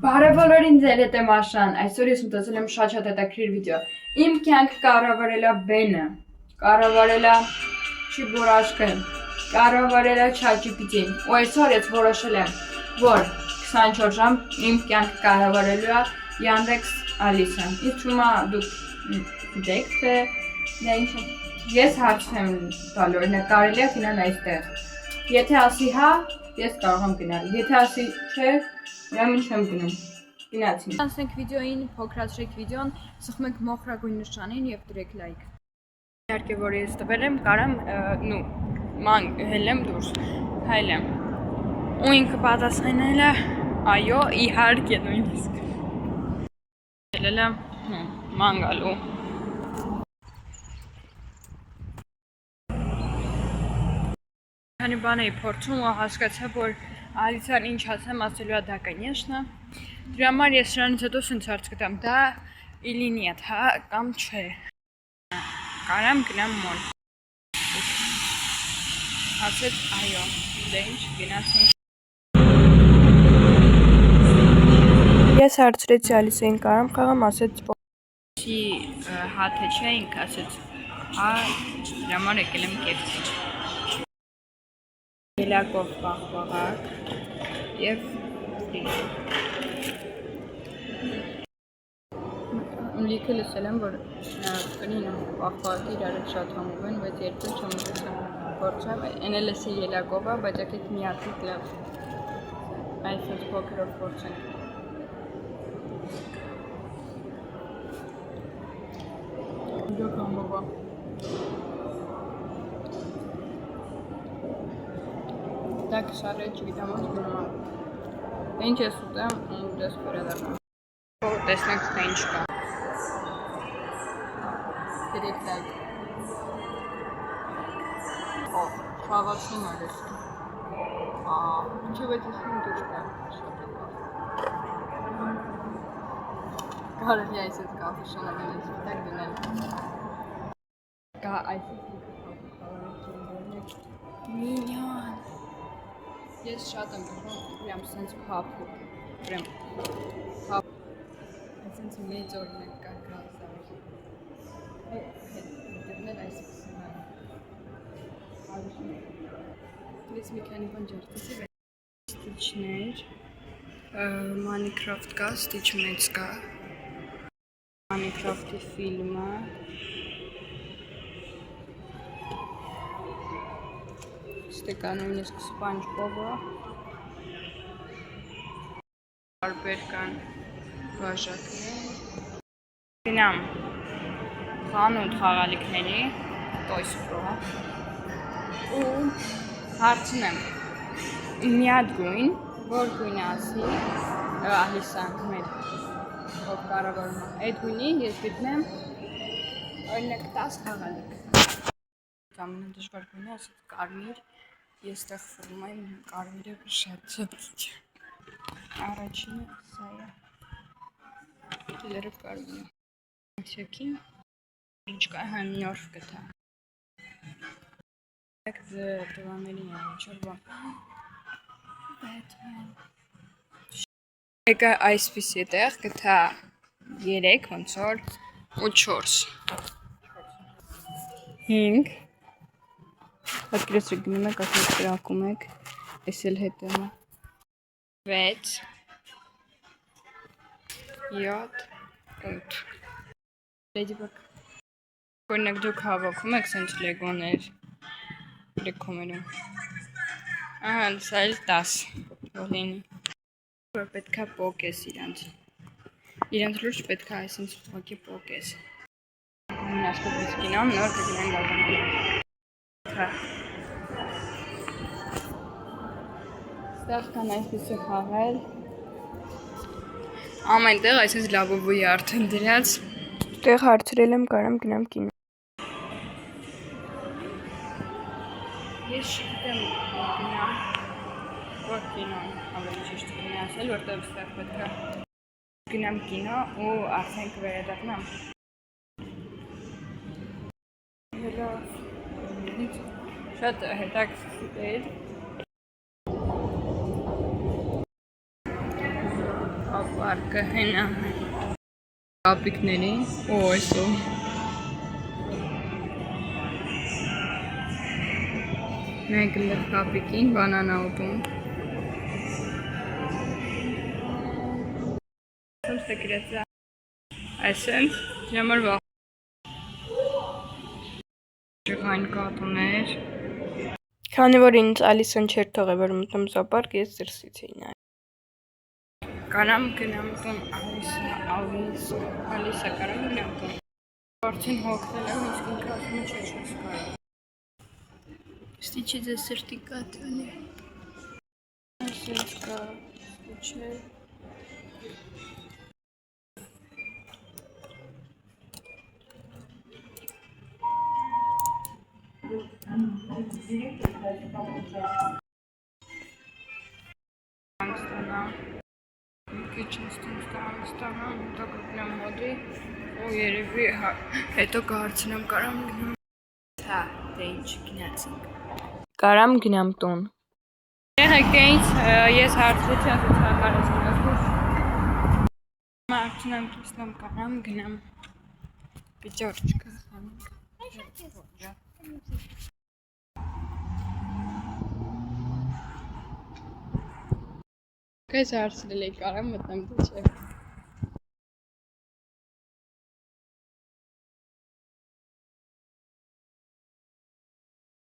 Բարևբոլորին ձեր հետ եմ Աշան, այսօր ես մտածել եմ շատ հետաքրքիր վիդեո։ Իմ կյանքը կառավարելա Բենը, կառավարելա Չիբորաշկը, կառավարելա ChatGPT-ն, ու այսօր ես որոշել եմ, որ 24 ժամ իմ կյանքը կառավարելու է Yandex Alisa-ն։ Ինձ թվում է դուք գիտեք, թե դա ինչ է։ Ես հարց եմ տալու, օրինակ կարելի է գնալ այստեղ։ Եթե ասի հա, ես կարող եմ գնալ։ Եթե ասի չէ, ուրեմն ինչ եմ գնում։ Գնացինք։ Անցնենք վիդեոին, փոքրացրեք վիդեոն, սխում եք մոխրագույն նշանին եւ դրեք լայք։ Իհարկե, որ ես տվել եմ, կարամ ման հելեմ դուրս, հայլեմ։ Ու ինքը պատասխանել է, այո, իհարկե նույնիսկ։ Հելել եմ ման գալու։ Քանի բան էի փորձում ու հասկացա, որ Ալիսան ինչ ասեմ, ասելու է դա, конечно։ Դրա համար ես սրանից հետո սենց հարց գտամ, դա или нет, հա, կամ չէ։ Կարամ գնամ մոլ։ Ասեց այո, դե ինչ, գնացինք։ Ես հարցրեցի Ալիսային, կարամ խաղամ, ասեց չի հա թե չէ, ինք ասեց հա, դրա համար եկել եմ կերտել։ Ելակով պաղպաղակ և լիքը լսել եմ, որ կնին պաղպաղակի իրար հետ շատ համով են, բայց երկու չմտեցեմ փորձեմ, են էլ էսի ելակով է, բայց ակետ միացիք լավ, այսպես փոքրով փորձենք։ Դոք համովա։ Так, շարը չգիտամ ոնց գնում եմ։ Ինչ ես ուտեմ, ու դες վերադառնամ։ Տեսնենք թե ինչ կա։ Դրեք լայք։ Օ, խաղացում է ես։ Ինչու բայց ես ինչ դուրս կա, շատ է կա։ Կարելի այս էդ կապը շնորհել ես, տակ դնել։ Կա այս Մինյան։ Ես շատ եմ գնում, ուրեմ սենց փափուկ, ուրեմ փափուկ, սենց մեծ օրնեք կա կրասավեր, դրնել այսպիսին հարուշում, ես մի քանի բան ջարդեցի, ստիչներ, Minecraft կա, ստիչ մեծ կա, Minecraft-ի ֆիլմը, Ստեկա նույնիսկ սպանջբոբը, տարբեր կան բաժակներ, գնամ խանութ խաղալիքների, Toys Pro ու հարցնեմ մի հատ գույն, որ գույնը ասի, Ալիսան մեր ով կառավարում է, այդ գույնի ես գտնեմ օրինակ 10 խաղալիք, ամենադժվար գույնը ասած կարմիր, ես տեղ ֆրում եմ կարմիրը շատ ծպիչ, առաջինը սա է, լերը կարմիրը, ասյակին, ինչ կա նյորվ կտա, եք դվաների է, ինչոր բան, եկա այսպիսի տեղ կտա 3, ոնց որ ու 4, 5, Պատկերացրեք գնում եք, ասես կրակում եք, ես էլ հետում է, 6, 7, 8, Ladybug, օրինակ դուք հավաքում եք սենց լեգոներ, լեգոներում, ահա, սա էլ 10, որ լինի, որ պետք է պոկես իրանց լուրջ պետք է այսինչ ուղղակի պոկես, ասկոպից կինամ, նոր կգնան գազանք, Ստեղ կան այսպիսի խաղեր, ամեն տեղ այսպես լավովոյի արդեն դրած, տեղ հարցրել եմ կարամ գնամ կինո, ես չգիտեմ գնամ, որ կինոն ավելի ճիշտ կինի ասել, որտեղ ստեղ պետք է գնամ կինո ու արդեն կվերադառնամ, շատ հետաքրքիր էր, Պարկը հենա կապիկների ու այսով մեկ լր կապիկին բանանա ուտում սեկրեցա այսենց ժամար վաղ ժղայն կատուներ քանի որ ինձ Ալիսան չեր թողել որ մտնում զոպարկ ես դրսից էի նայ Կարամ գնամ տուն Ալիսա կարամ գնամ տուն արդեն հոգնել եմ իսկ ինքը ասում է չես կարող Ստիչի ձեզ սրտի կատանի Այսպես կա ստիչել Ստանամ, հետո կգնամ մոդի ու երևի հետո կհարցնեմ կարամ գնամ Հա, դե ինչ գնացինք Կարամ գնամ տուն Եղեք դե ինձ ես հարցրեցի ցուցահանդեսում Մարտինամ տեսնեմ կարամ գնամ Պիճարչկա խանութ Կես հարցրել էի կարամ մտնեմ թե չէ